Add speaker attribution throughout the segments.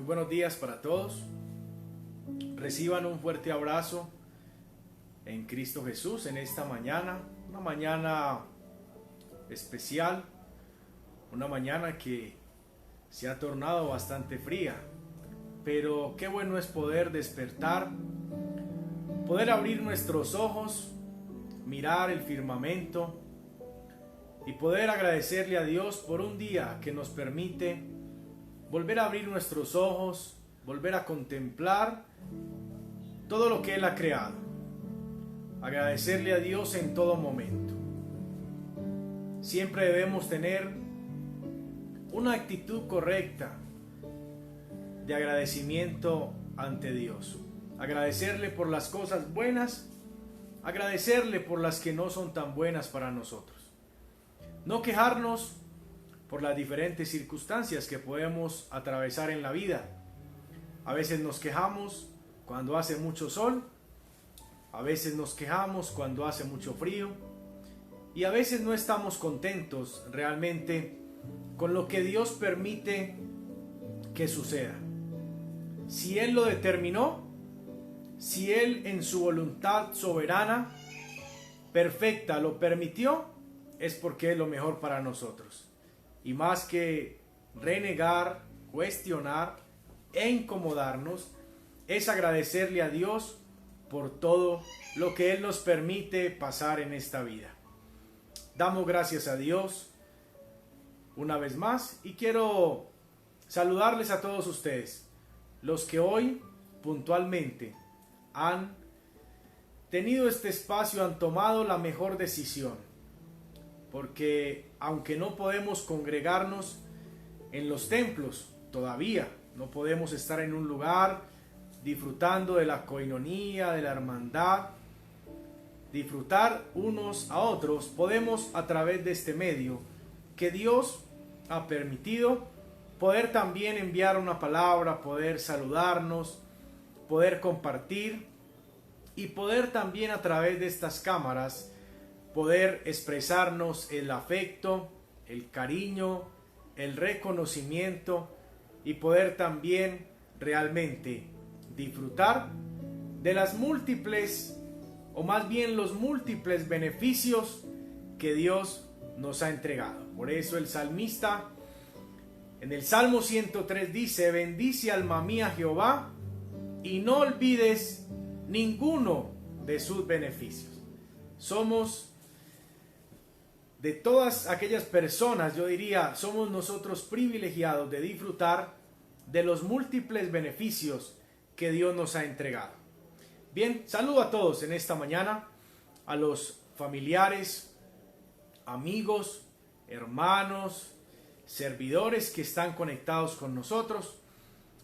Speaker 1: buenos días para todos. Reciban un fuerte abrazo en Cristo Jesús en esta mañana, una mañana especial, una mañana que se ha tornado bastante fría, pero qué bueno es poder despertar, poder abrir nuestros ojos, mirar el firmamento y poder agradecerle a Dios por un día que nos permite volver a abrir nuestros ojos, volver a contemplar todo lo que Él ha creado. Agradecerle a Dios en todo momento. Siempre debemos tener una actitud correcta de agradecimiento ante Dios. Agradecerle por las cosas buenas, agradecerle por las que no son tan buenas para nosotros. No quejarnos por las diferentes circunstancias que podemos atravesar en la vida. A veces nos quejamos cuando hace mucho sol, a veces nos quejamos cuando hace mucho frío y a veces no estamos contentos realmente con lo que Dios permite que suceda. Si Él lo determinó, si Él en su voluntad soberana, perfecta, lo permitió, es porque es lo mejor para nosotros. Y más que renegar, cuestionar e incomodarnos, es agradecerle a Dios por todo lo que Él nos permite pasar en esta vida. Damos gracias a Dios una vez más y quiero saludarles a todos ustedes, los que hoy puntualmente han tenido este espacio, han tomado la mejor decisión. Porque aunque no podemos congregarnos en los templos, todavía no podemos estar en un lugar disfrutando de la coinonía, de la hermandad, disfrutar unos a otros, podemos a través de este medio que Dios ha permitido poder también enviar una palabra, poder saludarnos, poder compartir y poder también a través de estas cámaras poder expresarnos el afecto, el cariño, el reconocimiento y poder también realmente disfrutar de las múltiples, o más bien los múltiples beneficios que Dios nos ha entregado. Por eso el salmista en el Salmo 103 dice: bendice alma mía Jehová y no olvides ninguno de sus beneficios. Somos de todas aquellas personas, yo diría, somos nosotros privilegiados de disfrutar de los múltiples beneficios que Dios nos ha entregado. Bien, saludo a todos en esta mañana, a los familiares, amigos, hermanos, servidores que están conectados con nosotros,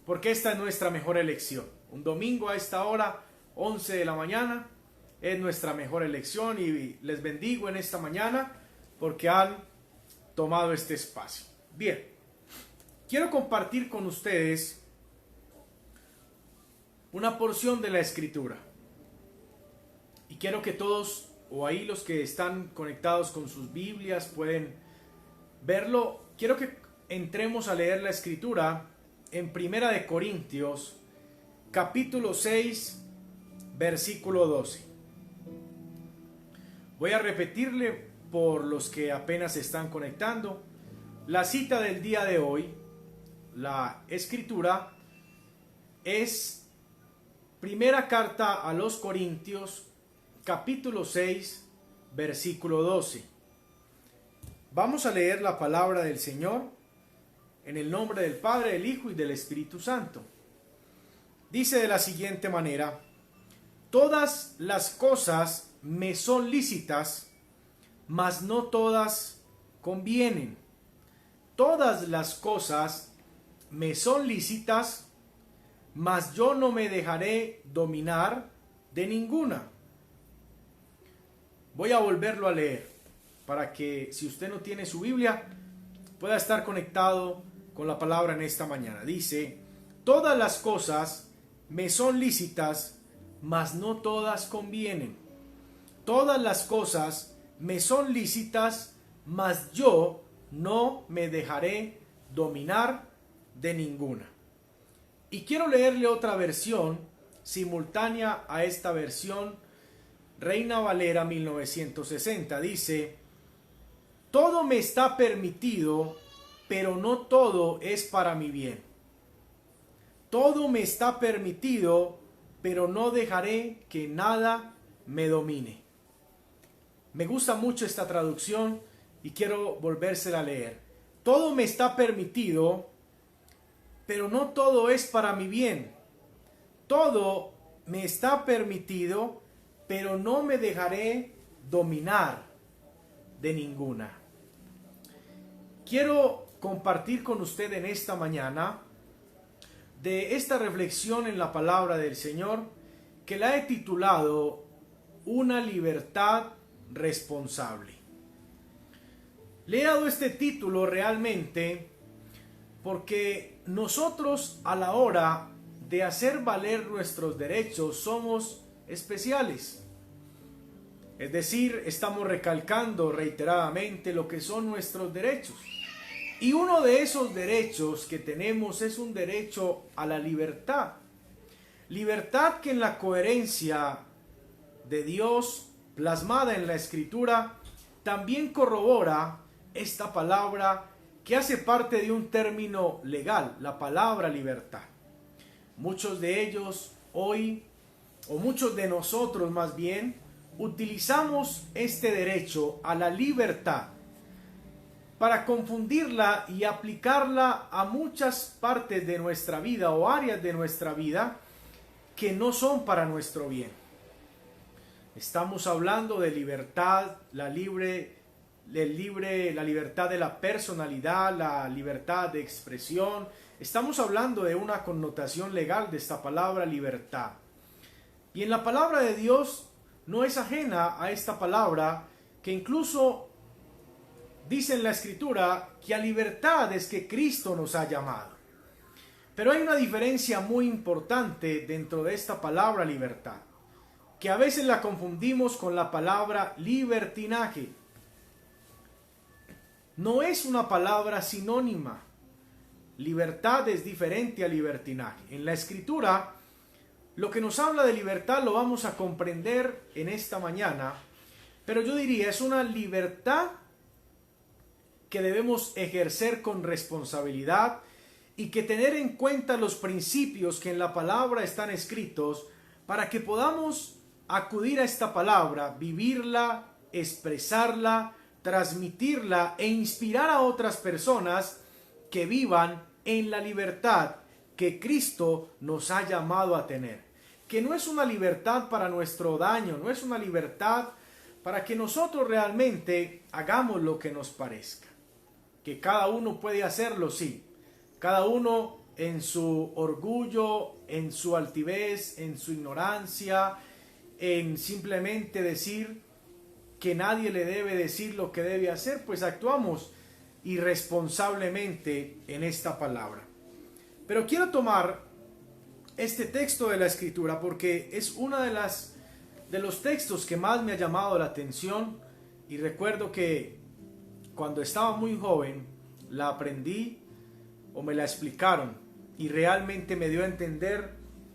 Speaker 1: porque esta es nuestra mejor elección. Un domingo a esta hora, 11 de la mañana, es nuestra mejor elección y les bendigo en esta mañana porque han tomado este espacio. Bien, quiero compartir con ustedes una porción de la Escritura. Y quiero que todos, o ahí los que están conectados con sus Biblias, pueden verlo. Quiero que entremos a leer la Escritura en Primera de Corintios, capítulo 6, versículo 12. Voy a repetirle por los que apenas se están conectando. La cita del día de hoy, la escritura, es primera carta a los Corintios, capítulo 6, versículo 12. Vamos a leer la palabra del Señor en el nombre del Padre, del Hijo y del Espíritu Santo. Dice de la siguiente manera: todas las cosas me son lícitas, mas no todas convienen. Todas las cosas me son lícitas, mas yo no me dejaré dominar de ninguna. Voy a volverlo a leer para que, si usted no tiene su Biblia, pueda estar conectado con la palabra en esta mañana. Dice: todas las cosas me son lícitas, mas no todas convienen. Todas las cosas me son lícitas, mas yo no me dejaré dominar de ninguna. Y quiero leerle otra versión simultánea a esta versión, Reina Valera 1960. Dice: todo me está permitido, pero no todo es para mi bien. Todo me está permitido, pero no dejaré que nada me domine. Me gusta mucho esta traducción y quiero volvérsela a leer. Todo me está permitido, pero no todo es para mi bien. Todo me está permitido, pero no me dejaré dominar de ninguna. Quiero compartir con usted en esta mañana de esta reflexión en la palabra del Señor, que la he titulado Una libertad responsable. Le he dado este título realmente porque nosotros, a la hora de hacer valer nuestros derechos, somos especiales. Es decir, estamos recalcando reiteradamente lo que son nuestros derechos. Y uno de esos derechos que tenemos es un derecho a la libertad. Libertad que en la coherencia de Dios plasmada en la Escritura también corrobora esta palabra que hace parte de un término legal, la palabra libertad. Muchos de ellos hoy, o muchos de nosotros más bien, utilizamos este derecho a la libertad para confundirla y aplicarla a muchas partes de nuestra vida o áreas de nuestra vida que no son para nuestro bien. Estamos hablando de libertad, la libertad de la personalidad, la libertad de expresión. Estamos hablando de una connotación legal de esta palabra libertad. Y en la palabra de Dios no es ajena a esta palabra, que incluso dice en la Escritura que a libertad es que Cristo nos ha llamado. Pero hay una diferencia muy importante dentro de esta palabra libertad, que a veces la confundimos con la palabra libertinaje. No es una palabra sinónima. Libertad es diferente a libertinaje. En la Escritura, lo que nos habla de libertad lo vamos a comprender en esta mañana, pero yo diría, es una libertad que debemos ejercer con responsabilidad y que tener en cuenta los principios que en la palabra están escritos para que podamos acudir a esta palabra, vivirla, expresarla, transmitirla e inspirar a otras personas que vivan en la libertad que Cristo nos ha llamado a tener. Que no es una libertad para nuestro daño, no es una libertad para que nosotros realmente hagamos lo que nos parezca. Que cada uno puede hacerlo, sí. Cada uno en su orgullo, en su altivez, en su ignorancia, en simplemente decir que nadie le debe decir lo que debe hacer, pues actuamos irresponsablemente en esta palabra. Pero quiero tomar este texto de la Escritura porque es uno de los textos que más me ha llamado la atención, y recuerdo que cuando estaba muy joven la aprendí o me la explicaron y realmente me dio a entender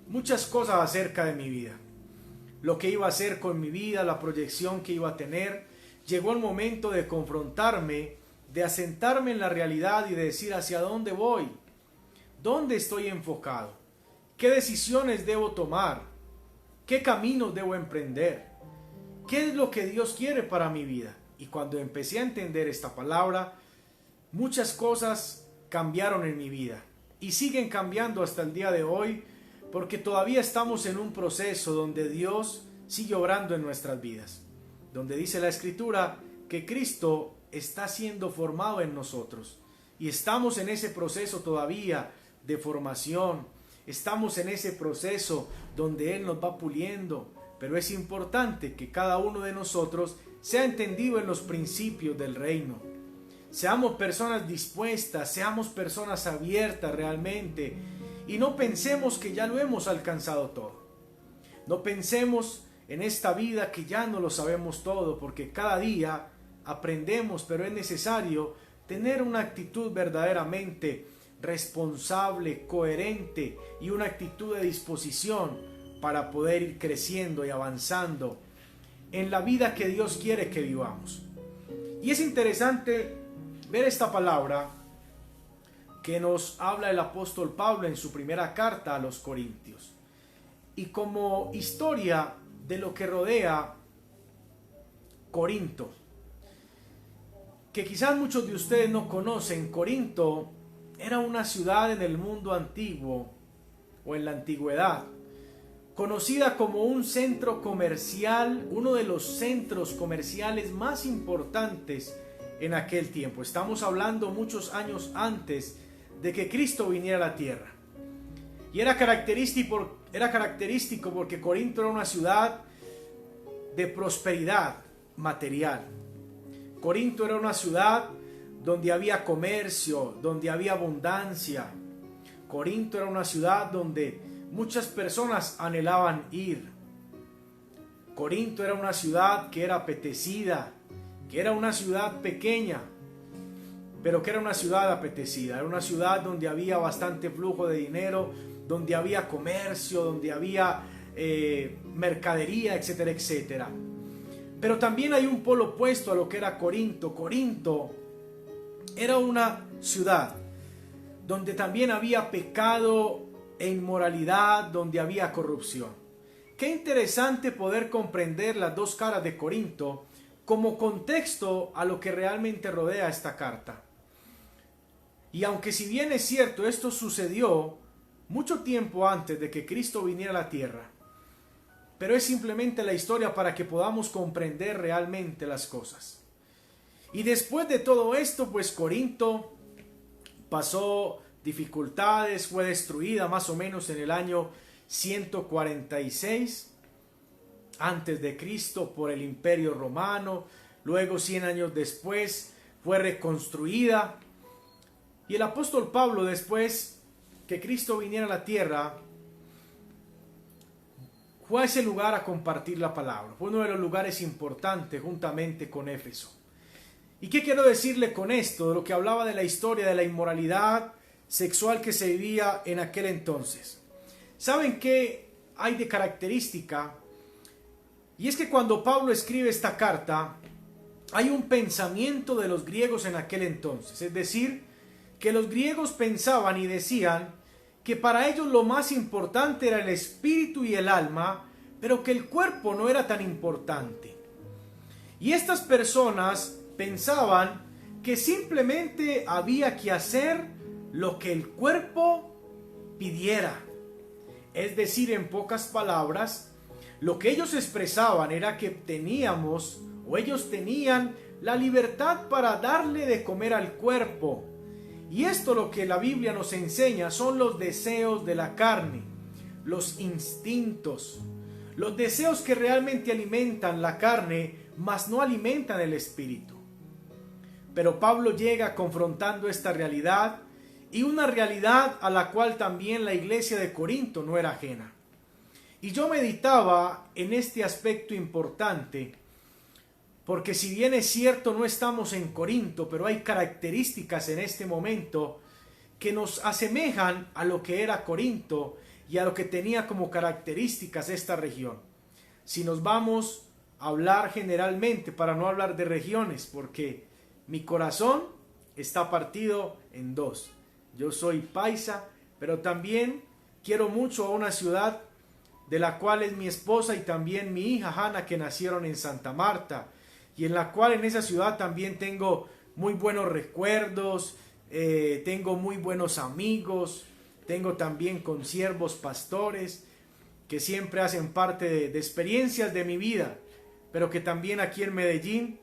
Speaker 1: muchas cosas acerca de mi vida, lo que iba a hacer con mi vida, la proyección que iba a tener. Llegó el momento de confrontarme, de asentarme en la realidad y de decir hacia dónde voy, dónde estoy enfocado, qué decisiones debo tomar, qué caminos debo emprender, qué es lo que Dios quiere para mi vida. Y cuando empecé a entender esta palabra, muchas cosas cambiaron en mi vida y siguen cambiando hasta el día de hoy, porque todavía estamos en un proceso donde Dios sigue obrando en nuestras vidas, donde dice la Escritura que Cristo está siendo formado en nosotros y estamos en ese proceso todavía de formación, estamos en ese proceso donde Él nos va puliendo, pero es importante que cada uno de nosotros sea entendido en los principios del reino. Seamos personas dispuestas, seamos personas abiertas realmente, y no pensemos que ya lo hemos alcanzado todo. No pensemos en esta vida que ya no lo sabemos todo, porque cada día aprendemos, pero es necesario tener una actitud verdaderamente responsable, coherente y una actitud de disposición para poder ir creciendo y avanzando en la vida que Dios quiere que vivamos. Y es interesante ver esta palabra que nos habla el apóstol Pablo en su primera carta a los Corintios. Y como historia de lo que rodea Corinto, que quizás muchos de ustedes no conocen, Corinto era una ciudad en el mundo antiguo o en la antigüedad, conocida como un centro comercial, uno de los centros comerciales más importantes en aquel tiempo. Estamos hablando muchos años antes de que Cristo viniera a la tierra. Y era característico porque Corinto era una ciudad de prosperidad material. Corinto era una ciudad donde había comercio, donde había abundancia. Corinto era una ciudad donde muchas personas anhelaban ir. Corinto era una ciudad que era apetecida, que era una ciudad pequeña, pero que era una ciudad apetecida. Era una ciudad donde había bastante flujo de dinero, donde había comercio, donde había mercadería, etcétera, etcétera. Pero también hay un polo opuesto a lo que era Corinto. Corinto era una ciudad donde también había pecado e inmoralidad, donde había corrupción. Qué interesante poder comprender las dos caras de Corinto como contexto a lo que realmente rodea esta carta. Y aunque si bien es cierto, esto sucedió mucho tiempo antes de que Cristo viniera a la tierra, pero es simplemente la historia para que podamos comprender realmente las cosas. Y después de todo esto, pues Corinto pasó dificultades, fue destruida más o menos en el año 146 antes de Cristo por el Imperio Romano. Luego 100 años después fue reconstruida. Y el apóstol Pablo, después que Cristo viniera a la tierra, fue a ese lugar a compartir la palabra. Fue uno de los lugares importantes juntamente con Éfeso. ¿Y qué quiero decirle con esto? De lo que hablaba de la historia de la inmoralidad sexual que se vivía en aquel entonces. ¿Saben qué hay de característica? Y es que cuando Pablo escribe esta carta, hay un pensamiento de los griegos en aquel entonces. Es decir, que los griegos pensaban y decían que para ellos lo más importante era el espíritu y el alma, pero que el cuerpo no era tan importante. Y estas personas pensaban que simplemente había que hacer lo que el cuerpo pidiera. Es decir, en pocas palabras, lo que ellos expresaban era que teníamos, o ellos tenían, la libertad para darle de comer al cuerpo. Y esto lo que la Biblia nos enseña son los deseos de la carne, los instintos, los deseos que realmente alimentan la carne, mas no alimentan el espíritu. Pero Pablo llega confrontando esta realidad, y una realidad a la cual también la iglesia de Corinto no era ajena. Y yo meditaba en este aspecto importante, porque si bien es cierto no estamos en Corinto, pero hay características en este momento que nos asemejan a lo que era Corinto y a lo que tenía como características esta región. Si nos vamos a hablar generalmente, para no hablar de regiones, porque mi corazón está partido en dos. Yo soy paisa, pero también quiero mucho a una ciudad de la cual es mi esposa y también mi hija Hannah, que nacieron en Santa Marta, y en la cual en esa ciudad también tengo muy buenos recuerdos, tengo muy buenos amigos, tengo también consiervos pastores que siempre hacen parte de experiencias de mi vida, pero que también aquí en Medellín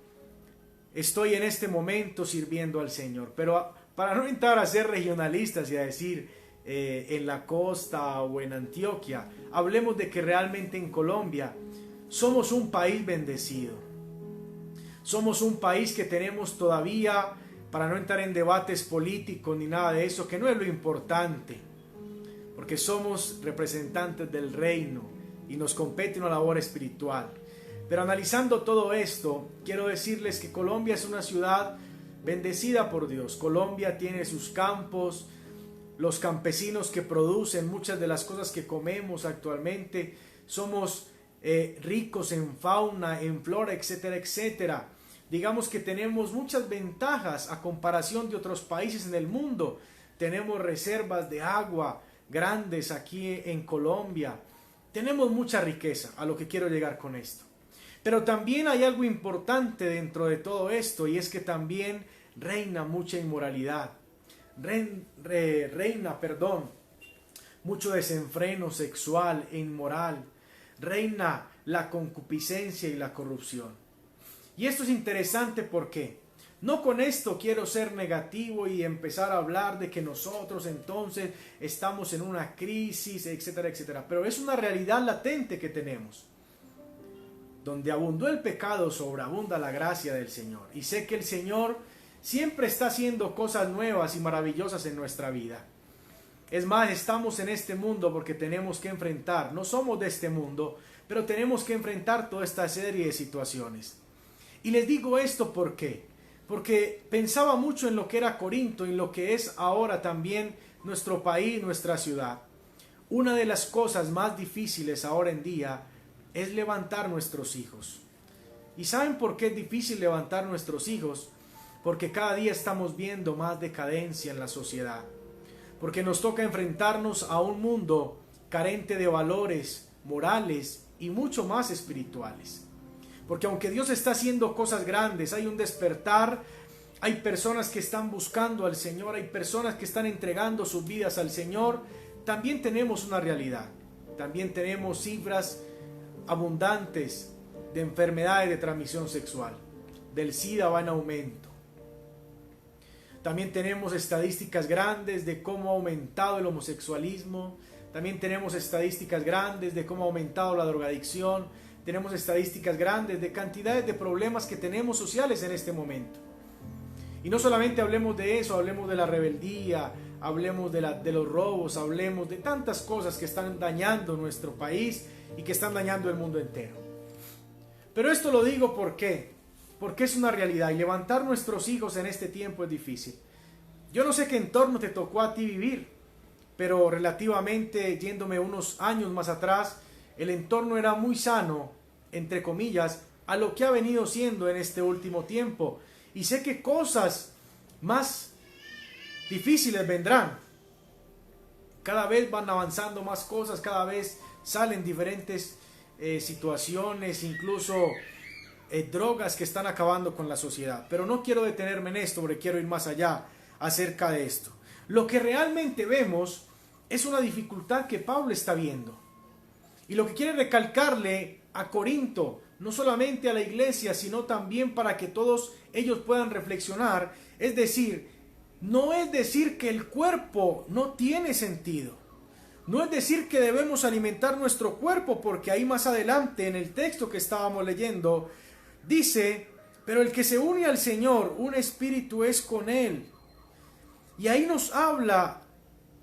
Speaker 1: estoy en este momento sirviendo al Señor. Pero para no entrar a ser regionalistas y a decir en la costa o en Antioquia, hablemos de que realmente en Colombia somos un país bendecido. Somos un país que tenemos todavía, para no entrar en debates políticos ni nada de eso, que no es lo importante, porque somos representantes del reino y nos compete una labor espiritual. Pero analizando todo esto, quiero decirles que Colombia es una ciudad bendecida por Dios. Colombia tiene sus campos, los campesinos que producen muchas de las cosas que comemos actualmente. Somos ricos en fauna, en flora, etcétera, etcétera. Digamos que tenemos muchas ventajas a comparación de otros países en el mundo. Tenemos reservas de agua grandes aquí en Colombia. Tenemos mucha riqueza, a lo que quiero llegar con esto. Pero también hay algo importante dentro de todo esto, y es que también reina mucha inmoralidad. Reina, mucho desenfreno sexual e inmoral. Reina la concupiscencia y la corrupción. Y esto es interesante porque no con esto quiero ser negativo y empezar a hablar de que nosotros entonces estamos en una crisis, etcétera, etcétera. Pero es una realidad latente que tenemos. Donde abundó el pecado, sobreabunda la gracia del Señor. Y sé que el Señor siempre está haciendo cosas nuevas y maravillosas en nuestra vida. Es más, estamos en este mundo porque tenemos que enfrentar, no somos de este mundo, pero tenemos que enfrentar toda esta serie de situaciones. Y les digo esto ¿por qué? Porque pensaba mucho en lo que era Corinto y en lo que es ahora también nuestro país, nuestra ciudad. Una de las cosas más difíciles ahora en día es levantar nuestros hijos. ¿Y saben por qué es difícil levantar nuestros hijos? Porque cada día estamos viendo más decadencia en la sociedad. Porque nos toca enfrentarnos a un mundo carente de valores morales y mucho más espirituales. Porque aunque Dios está haciendo cosas grandes, hay un despertar, hay personas que están buscando al Señor, hay personas que están entregando sus vidas al Señor, también tenemos una realidad. También tenemos cifras abundantes de enfermedades de transmisión sexual. Del SIDA va en aumento. También tenemos estadísticas grandes de cómo ha aumentado el homosexualismo. También tenemos estadísticas grandes de cómo ha aumentado la drogadicción. Tenemos estadísticas grandes de cantidades de problemas que tenemos sociales en este momento. Y no solamente hablemos de eso, hablemos de la rebeldía, hablemos de los robos, hablemos de tantas cosas que están dañando nuestro país y que están dañando el mundo entero. Pero esto lo digo ¿por qué? Porque es una realidad y levantar nuestros hijos en este tiempo es difícil. Yo no sé qué entorno te tocó a ti vivir, pero relativamente yéndome unos años más atrás, el entorno era muy sano, entre comillas, a lo que ha venido siendo en este último tiempo. Y sé que cosas más difíciles vendrán. Cada vez van avanzando más cosas, cada vez salen diferentes situaciones, incluso drogas que están acabando con la sociedad. Pero no quiero detenerme en esto porque quiero ir más allá acerca de esto. Lo que realmente vemos es una dificultad que Pablo está viendo. Y lo que quiere recalcarle a Corinto, no solamente a la iglesia, sino también para que todos ellos puedan reflexionar, es decir, no es decir que el cuerpo no tiene sentido. No es decir que debemos alimentar nuestro cuerpo, porque ahí más adelante en el texto que estábamos leyendo, dice, pero el que se une al Señor, un espíritu es con Él. Y ahí nos habla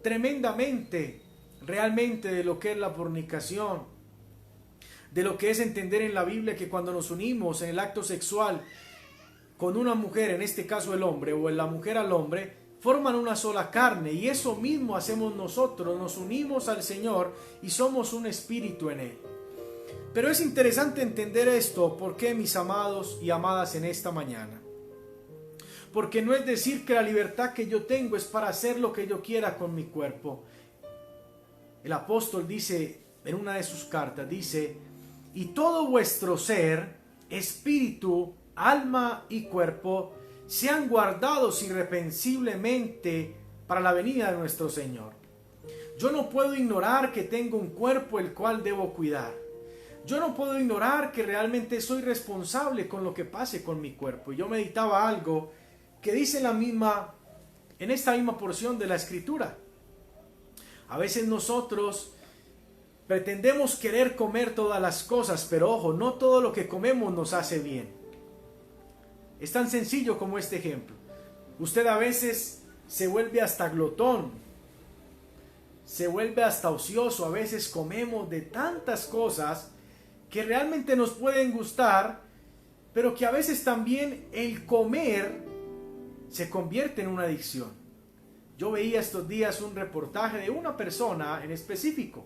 Speaker 1: tremendamente, realmente de lo que es la fornicación, de lo que es entender en la Biblia que cuando nos unimos en el acto sexual con una mujer, en este caso el hombre, o en la mujer al hombre, forman una sola carne, y eso mismo hacemos nosotros, nos unimos al Señor y somos un espíritu en Él. Pero es interesante entender esto, ¿por qué, mis amados y amadas, en esta mañana? Porque no es decir que la libertad que yo tengo es para hacer lo que yo quiera con mi cuerpo. El apóstol dice en una de sus cartas, dice, y todo vuestro ser, espíritu, alma y cuerpo, sean guardados irreprensiblemente para la venida de nuestro Señor. Yo no puedo ignorar que tengo un cuerpo el cual debo cuidar. Yo no puedo ignorar que realmente soy responsable con lo que pase con mi cuerpo. Y yo meditaba algo que dice en esta misma porción de la Escritura. A veces nosotros pretendemos querer comer todas las cosas, pero ojo, no todo lo que comemos nos hace bien. Es tan sencillo como este ejemplo. Usted a veces se vuelve hasta glotón, se vuelve hasta ocioso. A veces comemos de tantas cosas que realmente nos pueden gustar, pero que a veces también el comer se convierte en una adicción. Yo veía estos días un reportaje de una persona en específico.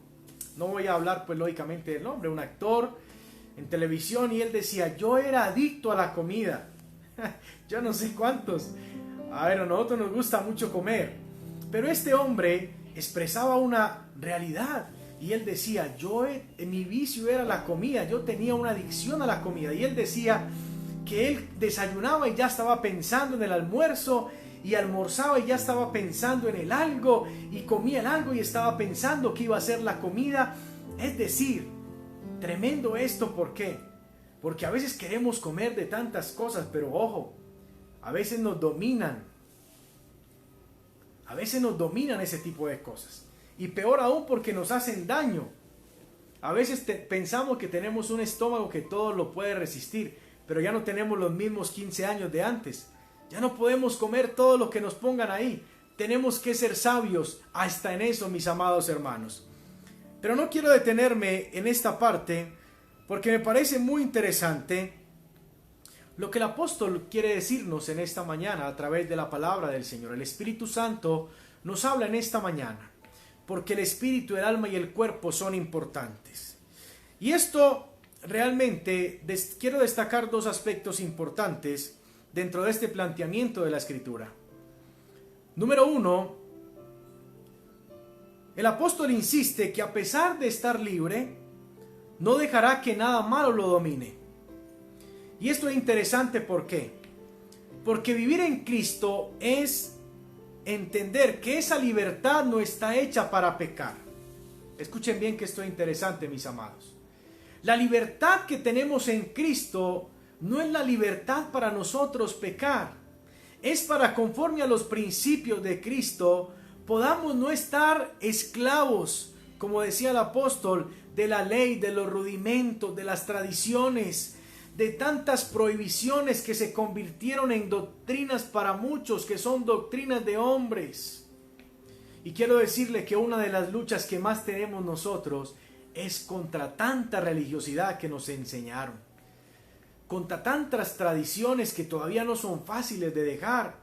Speaker 1: No voy a hablar pues lógicamente del nombre, un actor en televisión, y él decía, yo era adicto a la comida. Yo no sé cuántos. A ver, a nosotros nos gusta mucho comer. Pero este hombre expresaba una realidad. Y él decía, mi vicio era la comida, yo tenía una adicción a la comida. Y él decía que él desayunaba y ya estaba pensando en el almuerzo, y almorzaba y ya estaba pensando en el algo, y comía el algo y estaba pensando que iba a ser la comida. Es decir, tremendo esto. ¿Por qué? Porque a veces queremos comer de tantas cosas, pero ojo, a veces nos dominan. A veces nos dominan ese tipo de cosas. Y peor aún porque nos hacen daño. A veces pensamos que tenemos un estómago que todo lo puede resistir, pero ya no tenemos los mismos 15 años de antes. Ya no podemos comer todo lo que nos pongan ahí. Tenemos que ser sabios hasta en eso, mis amados hermanos. Pero no quiero detenerme en esta parte, porque me parece muy interesante lo que el apóstol quiere decirnos en esta mañana a través de la palabra del Señor. El Espíritu Santo nos habla en esta mañana, porque el espíritu, el alma y el cuerpo son importantes. Y esto realmente quiero destacar dos aspectos importantes dentro de este planteamiento de la Escritura. Número uno, el apóstol insiste que a pesar de estar libre, no dejará que nada malo lo domine. Y esto es interesante, ¿por qué? Porque vivir en Cristo es entender que esa libertad no está hecha para pecar. Escuchen bien que esto es interesante, mis amados. La libertad que tenemos en Cristo no es la libertad para nosotros pecar. Es para, conforme a los principios de Cristo, podamos no estar esclavos, como decía el apóstol, de la ley, de los rudimentos, de las tradiciones, de tantas prohibiciones que se convirtieron en doctrinas para muchos, que son doctrinas de hombres. Y quiero decirle que una de las luchas que más tenemos nosotros es contra tanta religiosidad que nos enseñaron, contra tantas tradiciones que todavía no son fáciles de dejar,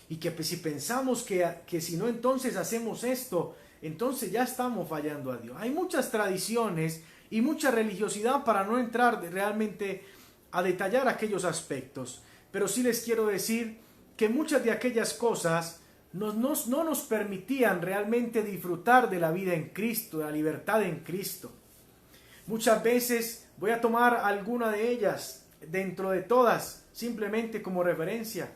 Speaker 1: y que si pensamos que si no entonces hacemos esto, entonces ya estamos fallando a Dios. Hay muchas tradiciones y mucha religiosidad para no entrar realmente a detallar aquellos aspectos, pero sí les quiero decir que muchas de aquellas cosas no nos permitían realmente disfrutar de la vida en Cristo, de la libertad en Cristo. Muchas veces voy a tomar alguna de ellas dentro de todas, simplemente como referencia.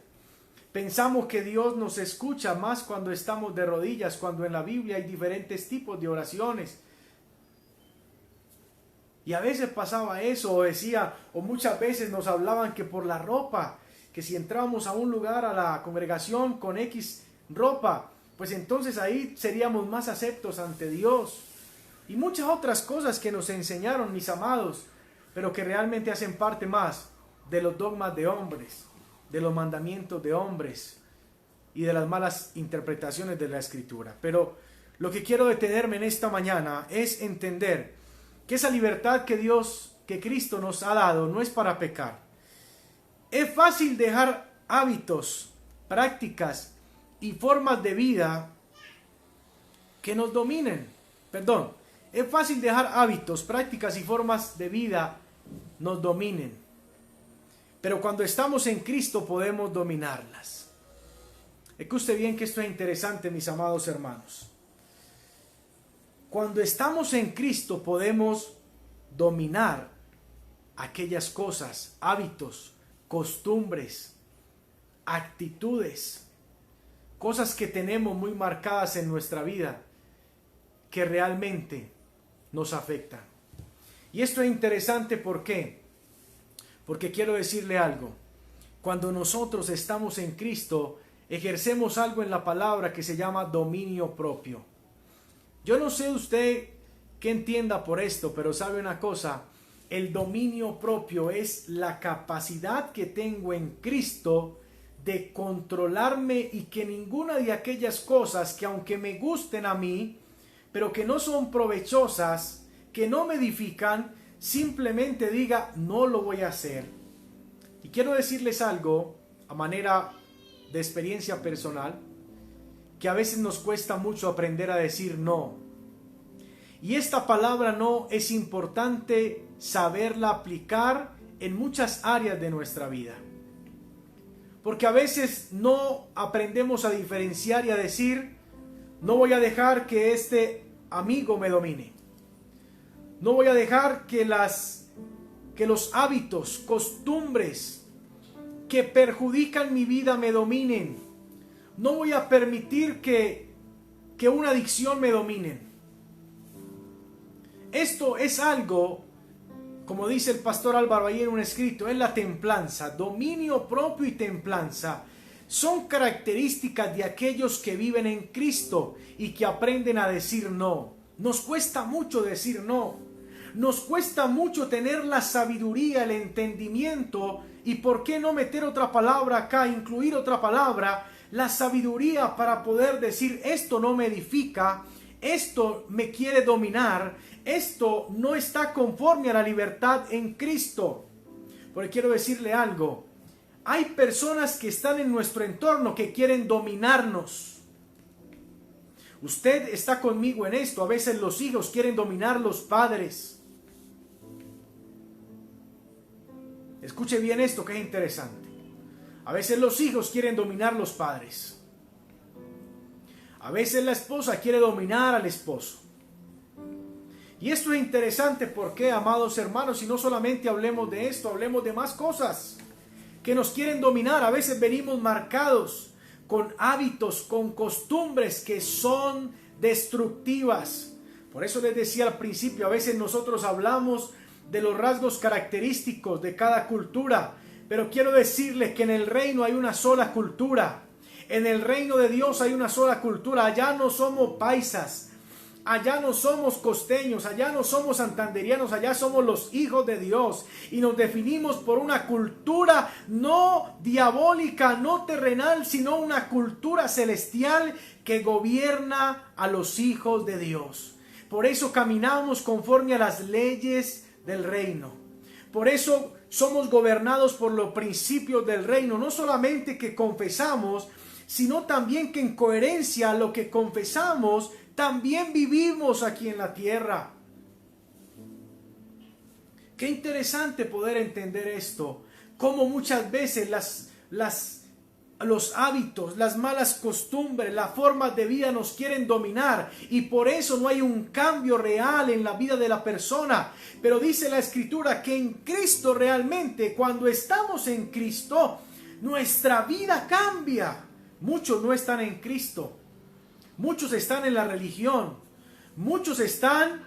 Speaker 1: Pensamos que Dios nos escucha más cuando estamos de rodillas, cuando en la Biblia hay diferentes tipos de oraciones. Y a veces pasaba eso, o muchas veces nos hablaban que por la ropa, que si entrábamos a un lugar, a la congregación con X ropa, pues entonces ahí seríamos más aceptos ante Dios. Y muchas otras cosas que nos enseñaron, mis amados, pero que realmente hacen parte más de los dogmas de hombres, de los mandamientos de hombres y de las malas interpretaciones de la Escritura. Pero lo que quiero detenerme en esta mañana es entender que esa libertad que Cristo nos ha dado no es para pecar. Es fácil dejar hábitos, prácticas y formas de vida que nos dominen. Es fácil dejar hábitos, prácticas y formas de vida nos dominen. Pero cuando estamos en Cristo podemos dominarlas. Escuche bien que esto es interesante, mis amados hermanos. Cuando estamos en Cristo podemos dominar aquellas cosas, hábitos, costumbres, actitudes, cosas que tenemos muy marcadas en nuestra vida, que realmente nos afectan. Y esto es interesante, ¿por qué? Porque quiero decirle algo. Cuando nosotros estamos en Cristo, ejercemos algo en la palabra que se llama dominio propio. Yo no sé usted qué entienda por esto, pero sabe una cosa, el dominio propio es la capacidad que tengo en Cristo de controlarme y que ninguna de aquellas cosas que aunque me gusten a mí, pero que no son provechosas, que no me edifican, simplemente diga, no lo voy a hacer. Y quiero decirles algo a manera de experiencia personal, que a veces nos cuesta mucho aprender a decir no. Y esta palabra no es importante saberla aplicar en muchas áreas de nuestra vida. Porque a veces no aprendemos a diferenciar y a decir, no voy a dejar que este amigo me domine. No voy a dejar que los hábitos, costumbres que perjudican mi vida me dominen. No voy a permitir que una adicción me domine. Esto es algo, como dice el pastor Álvaro ahí en un escrito, es la templanza. Dominio propio y templanza son características de aquellos que viven en Cristo y que aprenden a decir no. Nos cuesta mucho decir no. Nos cuesta mucho tener la sabiduría, el entendimiento, y por qué no meter otra palabra acá, incluir otra palabra, la sabiduría para poder decir esto no me edifica, esto me quiere dominar, esto no está conforme a la libertad en Cristo. Porque quiero decirle algo, hay personas que están en nuestro entorno que quieren dominarnos. Usted está conmigo en esto, a veces los hijos quieren dominar los padres. Escuche bien esto que es interesante. A veces los hijos quieren dominar los padres. A veces la esposa quiere dominar al esposo. Y esto es interesante porque, amados hermanos, y no solamente hablemos de esto, hablemos de más cosas que nos quieren dominar. A veces venimos marcados con hábitos, con costumbres que son destructivas. Por eso les decía al principio, a veces nosotros hablamos de los rasgos característicos de cada cultura, pero quiero decirles que en el reino hay una sola cultura. En el reino de Dios hay una sola cultura. Allá no somos paisas, allá no somos costeños, allá no somos santanderianos, allá somos los hijos de Dios y nos definimos por una cultura no diabólica, no terrenal, sino una cultura celestial que gobierna a los hijos de Dios. Por eso caminamos conforme a las leyes del reino. Por eso somos gobernados por los principios del reino. No solamente que confesamos, sino también que en coherencia a lo que confesamos, también vivimos aquí en la tierra. Qué interesante poder entender esto. Cómo muchas veces los hábitos, las malas costumbres, las formas de vida nos quieren dominar y por eso no hay un cambio real en la vida de la persona. Pero dice la Escritura que en Cristo realmente, cuando estamos en Cristo, nuestra vida cambia. Muchos no están en Cristo, muchos están en la religión, muchos están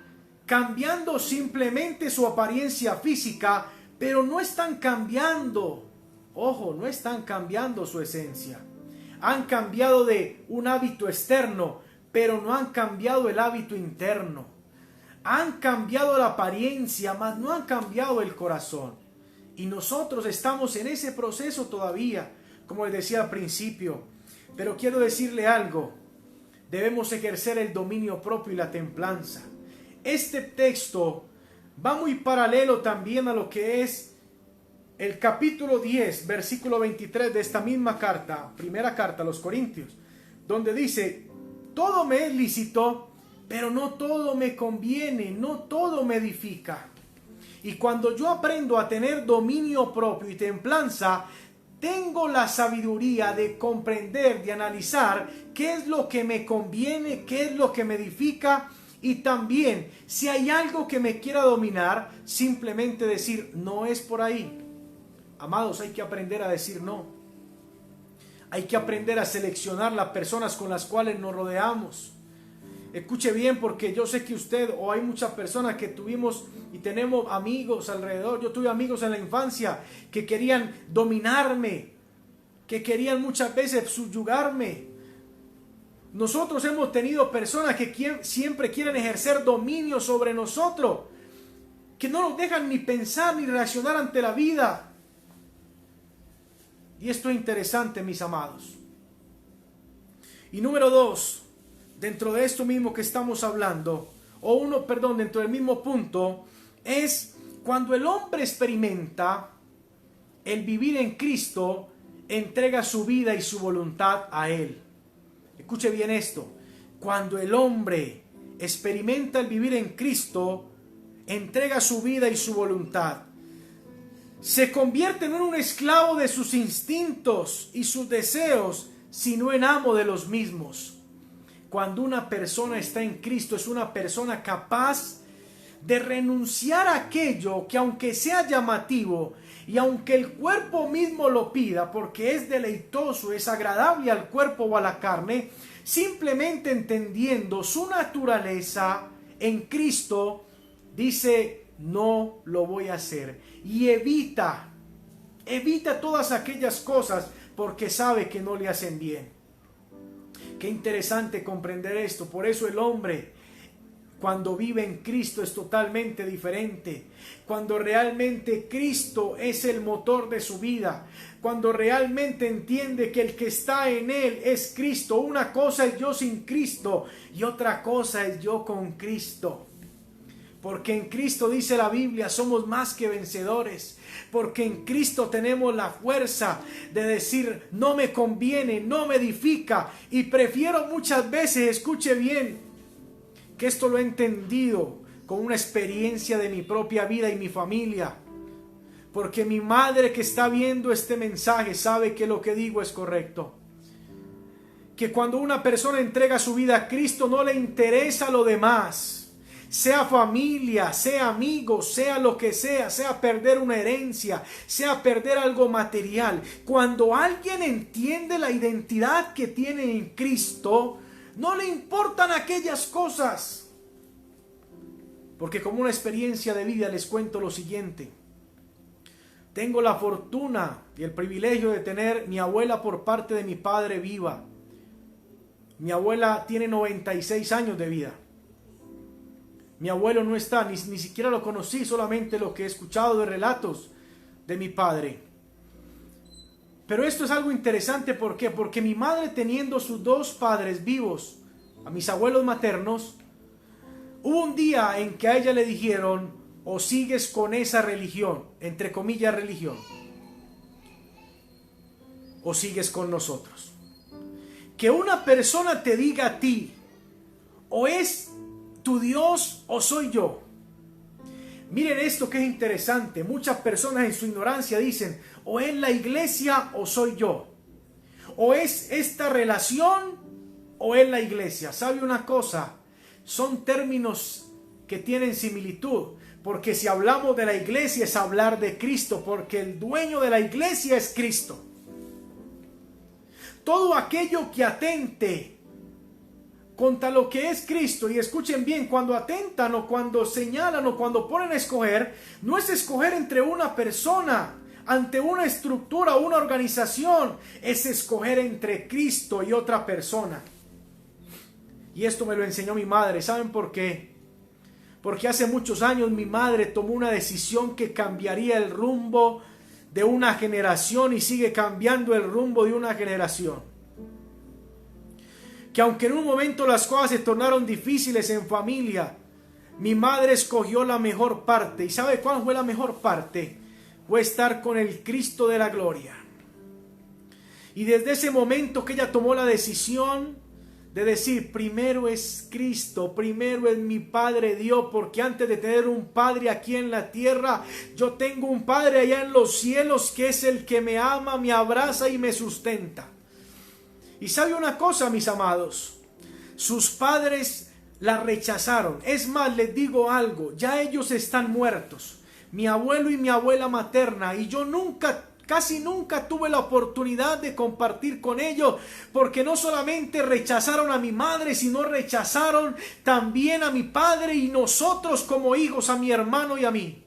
Speaker 1: cambiando simplemente su apariencia física, pero no están cambiando. Ojo, no están cambiando su esencia. Han cambiado de un hábito externo, pero no han cambiado el hábito interno. Han cambiado la apariencia, mas no han cambiado el corazón. Y nosotros estamos en ese proceso todavía, como les decía al principio. Pero quiero decirle algo. Debemos ejercer el dominio propio y la templanza. Este texto va muy paralelo también a lo que es el capítulo 10, versículo 23 de esta misma carta, primera carta a los Corintios, donde dice, todo me es lícito, pero no todo me conviene, no todo me edifica. Y cuando yo aprendo a tener dominio propio y templanza, tengo la sabiduría de comprender, de analizar qué es lo que me conviene, qué es lo que me edifica. Y también, si hay algo que me quiera dominar, simplemente decir, no es por ahí. Amados, hay que aprender a decir no. Hay que aprender a seleccionar las personas con las cuales nos rodeamos. Escuche bien, porque yo sé que usted o hay muchas personas que tuvimos y tenemos amigos alrededor. Yo tuve amigos en la infancia que querían dominarme, que querían muchas veces subyugarme. Nosotros hemos tenido personas que siempre quieren ejercer dominio sobre nosotros, que no nos dejan ni pensar ni reaccionar ante la vida. Y esto es interesante, mis amados. Y número 2, dentro de esto mismo que estamos hablando, dentro del mismo punto, es cuando el hombre experimenta el vivir en Cristo, entrega su vida y su voluntad a Él. escuche bien esto, cuando el hombre experimenta el vivir en Cristo, entrega su vida y su voluntad, se convierte no en un esclavo de sus instintos y sus deseos, sino en amo de los mismos. Cuando una persona está en Cristo, es una persona capaz de renunciar a aquello que, aunque sea llamativo y aunque el cuerpo mismo lo pida, porque es deleitoso, es agradable al cuerpo o a la carne, simplemente entendiendo su naturaleza en Cristo, dice: no lo voy a hacer, y evita todas aquellas cosas porque sabe que no le hacen bien. Qué interesante comprender esto. Por eso el hombre, cuando vive en Cristo, es totalmente diferente. Cuando realmente Cristo es el motor de su vida, cuando realmente entiende que el que está en él es Cristo. Una cosa es yo sin Cristo y otra cosa es yo con Cristo. Porque en Cristo, dice la Biblia, somos más que vencedores. Porque en Cristo tenemos la fuerza de decir: no me conviene, no me edifica. Y prefiero muchas veces, escuche bien, que esto lo he entendido con una experiencia de mi propia vida y mi familia. Porque mi madre, que está viendo este mensaje, sabe que lo que digo es correcto. Que cuando una persona entrega su vida a Cristo, no le interesa lo demás. Sea familia, sea amigos, sea lo que sea perder una herencia, sea perder algo material. Cuando alguien entiende la identidad que tiene en Cristo, no le importan aquellas cosas. Porque como una experiencia de vida les cuento lo siguiente. Tengo la fortuna y el privilegio de tener mi abuela por parte de mi padre viva. Mi abuela tiene 96 años de vida. Mi abuelo no está, ni siquiera lo conocí, solamente lo que he escuchado de relatos de mi padre. Pero esto es algo interesante, ¿por qué? Porque mi madre, teniendo sus dos padres vivos, a mis abuelos maternos, hubo un día en que a ella le dijeron: o sigues con esa religión, entre comillas religión, o sigues con nosotros. Que una persona te diga a ti: o es tu Dios o soy yo. Miren esto que es interesante. Muchas personas en su ignorancia dicen: o es la iglesia o soy yo, o es esta relación o es la iglesia. ¿Sabe una cosa? Son términos que tienen similitud, porque si hablamos de la iglesia es hablar de Cristo, porque el dueño de la iglesia es Cristo. Todo aquello que atente contra lo que es Cristo, y escuchen bien, cuando atentan o cuando señalan o cuando ponen a escoger, no es escoger entre una persona, ante una estructura o una organización, es escoger entre Cristo y otra persona. Y esto me lo enseñó mi madre. ¿Saben por qué? Porque hace muchos años mi madre tomó una decisión que cambiaría el rumbo de una generación y sigue cambiando el rumbo de una generación. Que aunque en un momento las cosas se tornaron difíciles en familia, mi madre escogió la mejor parte. ¿Y sabe cuál fue la mejor parte? Fue estar con el Cristo de la gloria. Y desde ese momento que ella tomó la decisión de decir: primero es Cristo, primero es mi Padre Dios, porque antes de tener un Padre aquí en la tierra, yo tengo un Padre allá en los cielos, que es el que me ama, me abraza y me sustenta. Y sabe una cosa, mis amados, sus padres la rechazaron. Es más, les digo algo, ya ellos están muertos, mi abuelo y mi abuela materna, y yo casi nunca tuve la oportunidad de compartir con ellos, porque no solamente rechazaron a mi madre, sino rechazaron también a mi padre y nosotros como hijos, a mi hermano y a mí.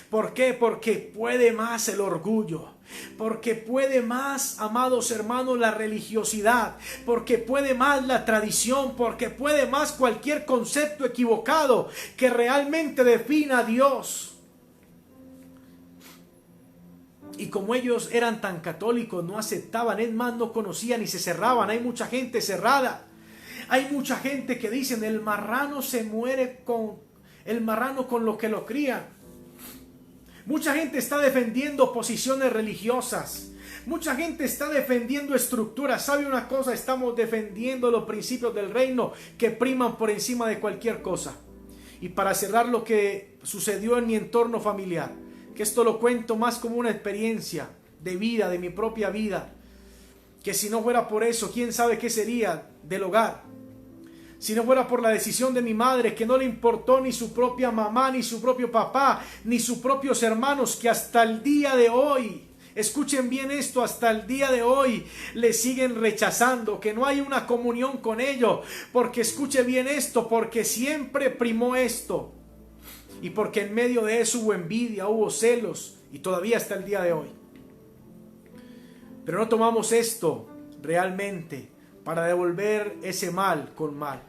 Speaker 1: ¿Por qué? Porque puede más el orgullo. Porque puede más, amados hermanos, la religiosidad. Porque puede más la tradición. Porque puede más cualquier concepto equivocado que realmente defina a Dios. Y como ellos eran tan católicos, no aceptaban, es más, no conocían y se cerraban. Hay mucha gente cerrada. Hay mucha gente que dicen: el marrano se muere con el marrano con lo que lo crían. Mucha gente está defendiendo posiciones religiosas. Mucha gente está defendiendo estructuras. ¿Sabe una cosa? Estamos defendiendo los principios del reino que priman por encima de cualquier cosa. Y para cerrar lo que sucedió en mi entorno familiar, que esto lo cuento más como una experiencia de vida, de mi propia vida, que si no fuera por eso, quién sabe qué sería del hogar. Si no fuera por la decisión de mi madre, que no le importó ni su propia mamá, ni su propio papá, ni sus propios hermanos, que hasta el día de hoy, escuchen bien esto, hasta el día de hoy le siguen rechazando, que no hay una comunión con ellos, porque escuche bien esto, porque siempre primó esto, y porque en medio de eso hubo envidia, hubo celos, y todavía hasta el día de hoy. Pero no tomamos esto realmente para devolver ese mal con mal,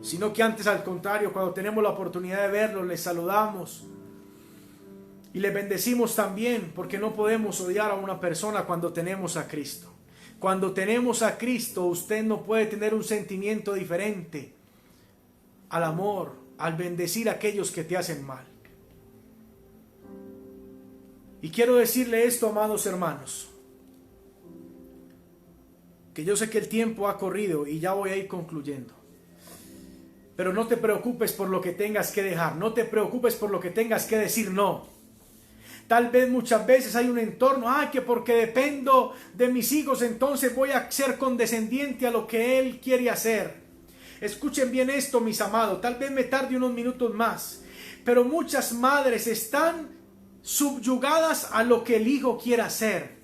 Speaker 1: sino que antes, al contrario, cuando tenemos la oportunidad de verlos, les saludamos y les bendecimos también, porque no podemos odiar a una persona cuando tenemos a Cristo. Cuando tenemos a Cristo, usted no puede tener un sentimiento diferente al amor, al bendecir a aquellos que te hacen mal. Y quiero decirle esto, amados hermanos, que yo sé que el tiempo ha corrido y ya voy a ir concluyendo. Pero no te preocupes por lo que tengas que dejar, no te preocupes por lo que tengas que decir no. Tal vez muchas veces hay un entorno, que porque dependo de mis hijos, entonces voy a ser condescendiente a lo que él quiere hacer. Escuchen bien esto, mis amados, tal vez me tarde unos minutos más, pero muchas madres están subyugadas a lo que el hijo quiere hacer.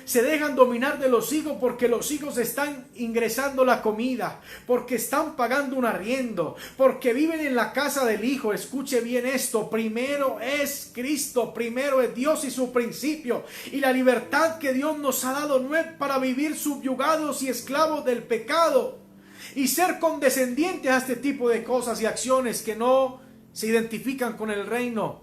Speaker 1: Se dejan dominar de los hijos porque los hijos están ingresando la comida, porque están pagando un arriendo, porque viven en la casa del hijo. Escuche bien esto, primero es Cristo, primero es Dios y su principio. Y la libertad que Dios nos ha dado no es para vivir subyugados y esclavos del pecado y ser condescendientes a este tipo de cosas y acciones que no se identifican con el reino.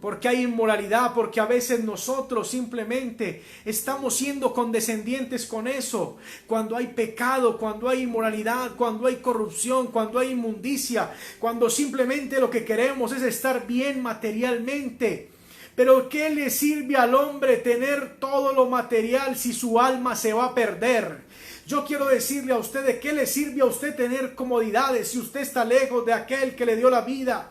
Speaker 1: Porque hay inmoralidad, porque a veces nosotros simplemente estamos siendo condescendientes con eso. Cuando hay pecado, cuando hay inmoralidad, cuando hay corrupción, cuando hay inmundicia, cuando simplemente lo que queremos es estar bien materialmente. Pero ¿qué le sirve al hombre tener todo lo material si su alma se va a perder? Yo quiero decirle a usted, ¿de qué le sirve a usted tener comodidades si usted está lejos de aquel que le dio la vida?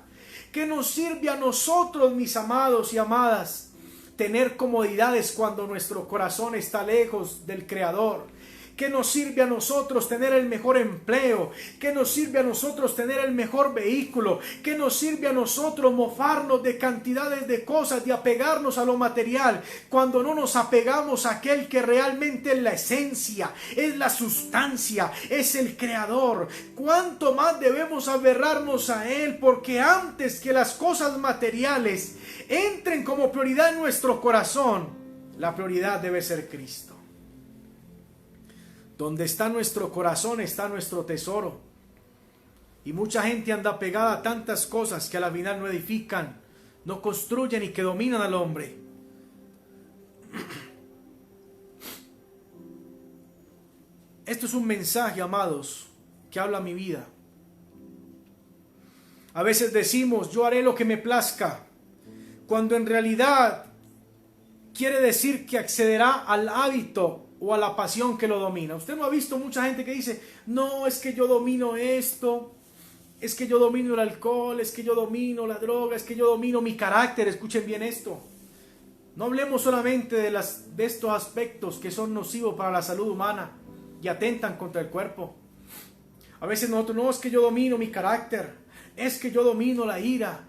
Speaker 1: ¿Qué nos sirve a nosotros, mis amados y amadas, tener comodidades cuando nuestro corazón está lejos del Creador? ¿Qué nos sirve a nosotros tener el mejor empleo? ¿Qué nos sirve a nosotros tener el mejor vehículo? ¿Qué nos sirve a nosotros mofarnos de cantidades de cosas, de apegarnos a lo material, cuando no nos apegamos a aquel que realmente es la esencia, es la sustancia, es el Creador? ¿Cuánto más debemos aferrarnos a Él? Porque antes que las cosas materiales entren como prioridad en nuestro corazón, la prioridad debe ser Cristo. Donde está nuestro corazón está nuestro tesoro. Y mucha gente anda pegada a tantas cosas que a la final no edifican, no construyen y que dominan al hombre. Esto es un mensaje, amados, que habla mi vida. A veces decimos, yo haré lo que me plazca, cuando en realidad quiere decir que accederá al hábito o a la pasión que lo domina. Usted no ha visto mucha gente que dice, no, es que yo domino esto, es que yo domino el alcohol, es que yo domino la droga, es que yo domino mi carácter. Escuchen bien esto. No hablemos solamente de estos aspectos que son nocivos para la salud humana y atentan contra el cuerpo. A veces nosotros, no, es que yo domino mi carácter, es que yo domino la ira,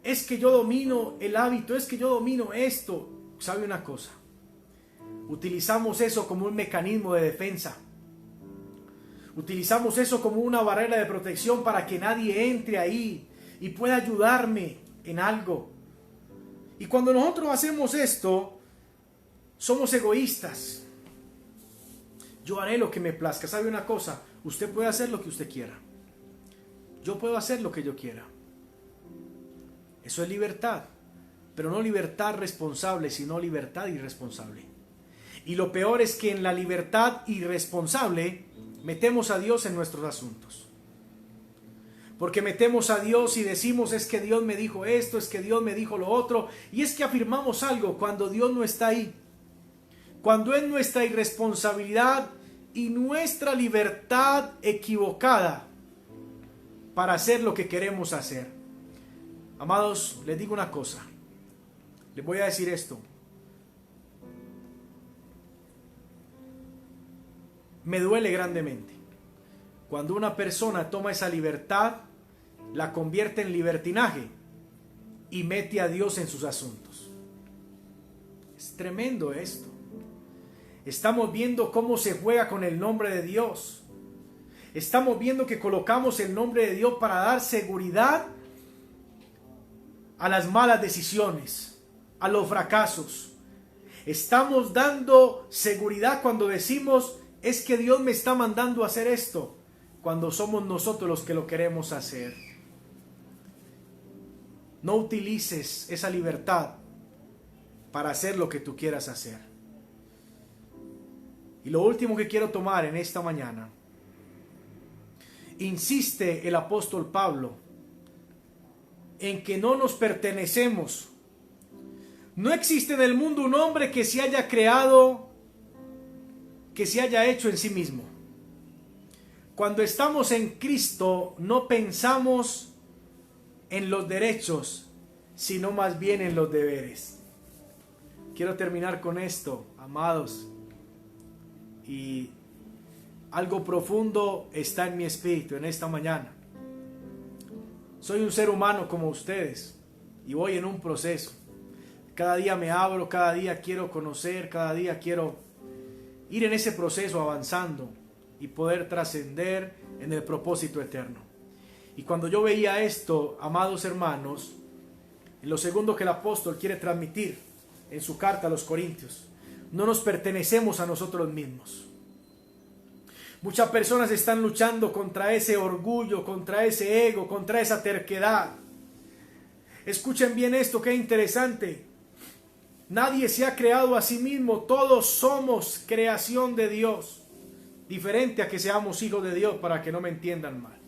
Speaker 1: es que yo domino el hábito, es que yo domino esto. ¿Sabe una cosa? Utilizamos eso como un mecanismo de defensa. Utilizamos eso como una barrera de protección para que nadie entre ahí y pueda ayudarme en algo. Y cuando nosotros hacemos esto, somos egoístas. Yo haré lo que me plazca. ¿Sabe una cosa? Usted puede hacer lo que usted quiera. Yo puedo hacer lo que yo quiera. Eso es libertad. Pero no libertad responsable, sino libertad irresponsable. Y lo peor es que en la libertad irresponsable metemos a Dios en nuestros asuntos. Porque metemos a Dios y decimos, es que Dios me dijo esto, es que Dios me dijo lo otro. Y es que afirmamos algo cuando Dios no está ahí. Cuando es nuestra irresponsabilidad y nuestra libertad equivocada para hacer lo que queremos hacer. Amados, les digo una cosa. Les voy a decir esto. Me duele grandemente cuando una persona toma esa libertad, la convierte en libertinaje y mete a Dios en sus asuntos. Es tremendo esto. Estamos viendo cómo se juega con el nombre de Dios. Estamos viendo que colocamos el nombre de Dios para dar seguridad a las malas decisiones, a los fracasos. Estamos dando seguridad cuando decimos, es que Dios me está mandando a hacer esto, cuando somos nosotros los que lo queremos hacer. No utilices esa libertad para hacer lo que tú quieras hacer. Y lo último que quiero tomar en esta mañana, insiste el apóstol Pablo en que no nos pertenecemos. No existe en el mundo un hombre que se haya creado, que se haya hecho en sí mismo. Cuando estamos en Cristo, no pensamos en los derechos, sino más bien en los deberes. Quiero terminar con esto, amados. Y algo profundo está en mi espíritu en esta mañana. Soy un ser humano como ustedes y voy en un proceso. Cada día me abro, cada día quiero conocer, cada día quiero ir en ese proceso avanzando y poder trascender en el propósito eterno. Y cuando yo veía esto, amados hermanos, en lo segundo que el apóstol quiere transmitir en su carta a los Corintios, no nos pertenecemos a nosotros mismos. Muchas personas están luchando contra ese orgullo, contra ese ego, contra esa terquedad. Escuchen bien esto, qué interesante. Nadie se ha creado a sí mismo, todos somos creación de Dios. Diferente a que seamos hijos de Dios, para que no me entiendan mal.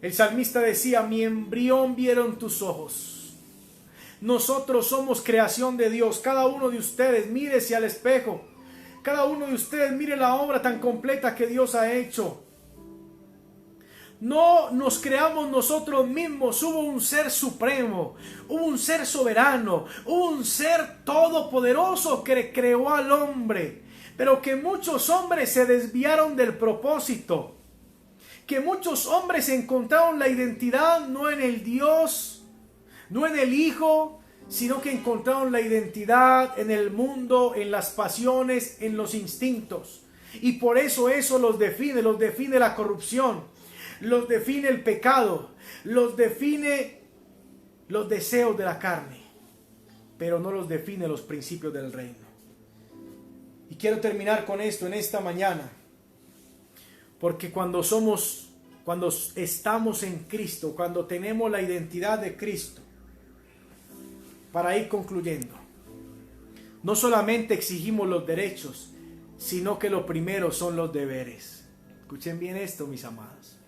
Speaker 1: El salmista decía, mi embrión vieron tus ojos. Nosotros somos creación de Dios. Cada uno de ustedes, mírese al espejo. Cada uno de ustedes mire la obra tan completa que Dios ha hecho. No nos creamos nosotros mismos, hubo un ser supremo, hubo un ser soberano, hubo un ser todopoderoso que creó al hombre, pero que muchos hombres se desviaron del propósito, que muchos hombres encontraron la identidad no en el Dios, no en el Hijo, sino que encontraron la identidad en el mundo, en las pasiones, en los instintos, y por eso los define la corrupción. Los define el pecado, los define los deseos de la carne, pero no los define los principios del reino. Y quiero terminar con esto en esta mañana, porque cuando estamos en Cristo, cuando tenemos la identidad de Cristo, para ir concluyendo, no solamente exigimos los derechos, sino que lo primero son los deberes. Escuchen bien esto, mis amados.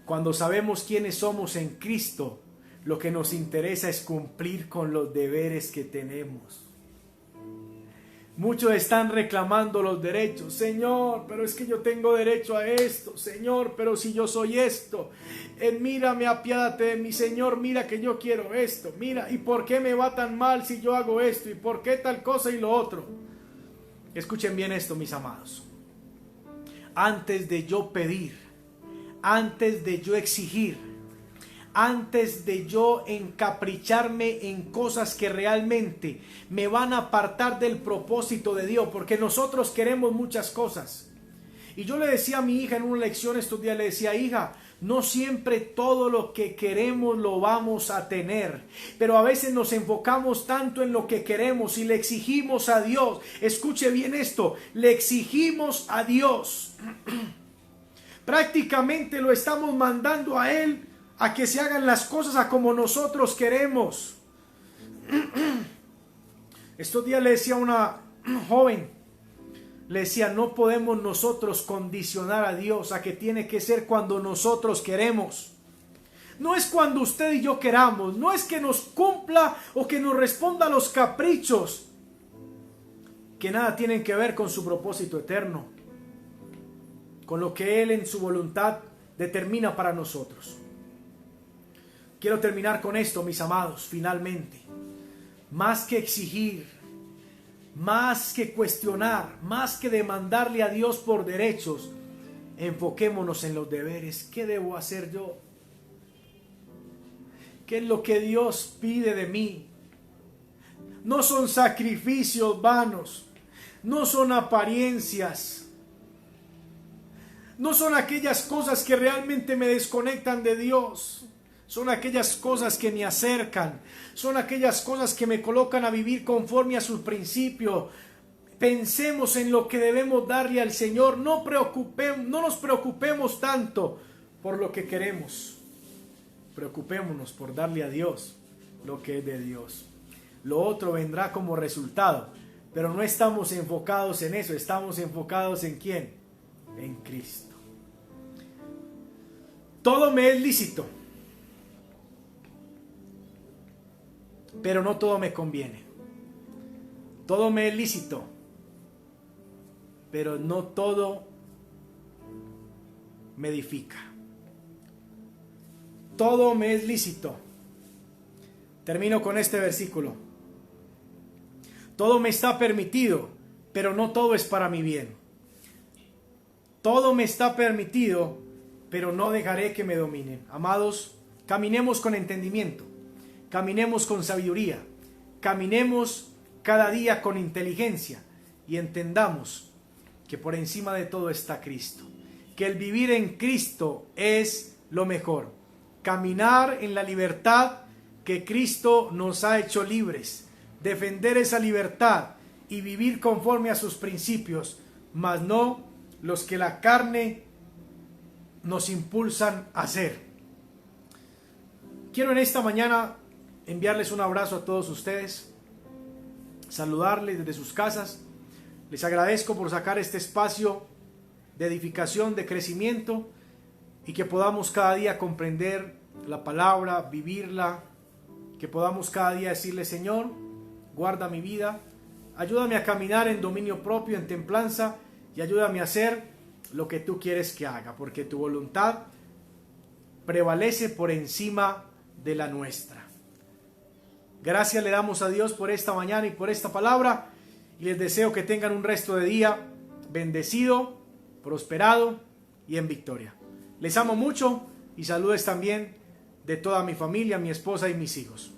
Speaker 1: Cuando sabemos quiénes somos en Cristo, lo que nos interesa es cumplir con los deberes que tenemos. Muchos están reclamando los derechos. Señor, pero es que yo tengo derecho a esto. Señor, pero si yo soy esto. Mírame, apiádate de mí. Señor, mira que yo quiero esto. Mira, ¿y por qué me va tan mal si yo hago esto? ¿Y por qué tal cosa y lo otro? Escuchen bien esto, mis amados. Antes de yo pedir, antes de yo exigir, antes de yo encapricharme en cosas que realmente me van a apartar del propósito de Dios, porque nosotros queremos muchas cosas. Y yo le decía a mi hija en una lección estos días, le decía, hija, no siempre todo lo que queremos lo vamos a tener, pero a veces nos enfocamos tanto en lo que queremos y le exigimos a Dios. Escuche bien esto, le exigimos a Dios. Prácticamente lo estamos mandando a Él a que se hagan las cosas a como nosotros queremos. Estos días le decía a una joven, le decía, no podemos nosotros condicionar a Dios a que tiene que ser cuando nosotros queremos. No es cuando usted y yo queramos, no es que nos cumpla o que nos responda a los caprichos, que nada tienen que ver con su propósito eterno, con lo que Él en su voluntad determina para nosotros. Quiero terminar con esto, mis amados, finalmente. Más que exigir, más que cuestionar, más que demandarle a Dios por derechos, enfoquémonos en los deberes. ¿Qué debo hacer yo? ¿Qué es lo que Dios pide de mí? No son sacrificios vanos, no son apariencias, no son aquellas cosas que realmente me desconectan de Dios. Son aquellas cosas que me acercan, son aquellas cosas que me colocan a vivir conforme a sus principios. Pensemos en lo que debemos darle al Señor, no nos preocupemos tanto por lo que queremos. Preocupémonos por darle a Dios lo que es de Dios. Lo otro vendrá como resultado, pero no estamos enfocados en eso, estamos enfocados ¿en quién? En Cristo. Todo me es lícito, pero no todo me conviene. Todo me es lícito, pero no todo me edifica. Todo me es lícito. Termino con este versículo. Todo me está permitido, pero no todo es para mi bien. Todo me está permitido, pero no dejaré que me dominen. Amados, caminemos con entendimiento. Caminemos con sabiduría, caminemos cada día con inteligencia y entendamos que por encima de todo está Cristo, que el vivir en Cristo es lo mejor, caminar en la libertad que Cristo nos ha hecho libres, defender esa libertad y vivir conforme a sus principios, mas no los que la carne nos impulsan a hacer. Quiero en esta mañana enviarles un abrazo a todos ustedes, saludarles desde sus casas. Les agradezco por sacar este espacio de edificación, de crecimiento, y que podamos cada día comprender la palabra, vivirla, que podamos cada día decirle: Señor, guarda mi vida, ayúdame a caminar en dominio propio, en templanza, y ayúdame a hacer lo que tú quieres que haga, porque tu voluntad prevalece por encima de la nuestra. Gracias le damos a Dios por esta mañana y por esta palabra, y les deseo que tengan un resto de día bendecido, prosperado y en victoria. Les amo mucho y saludos también de toda mi familia, mi esposa y mis hijos.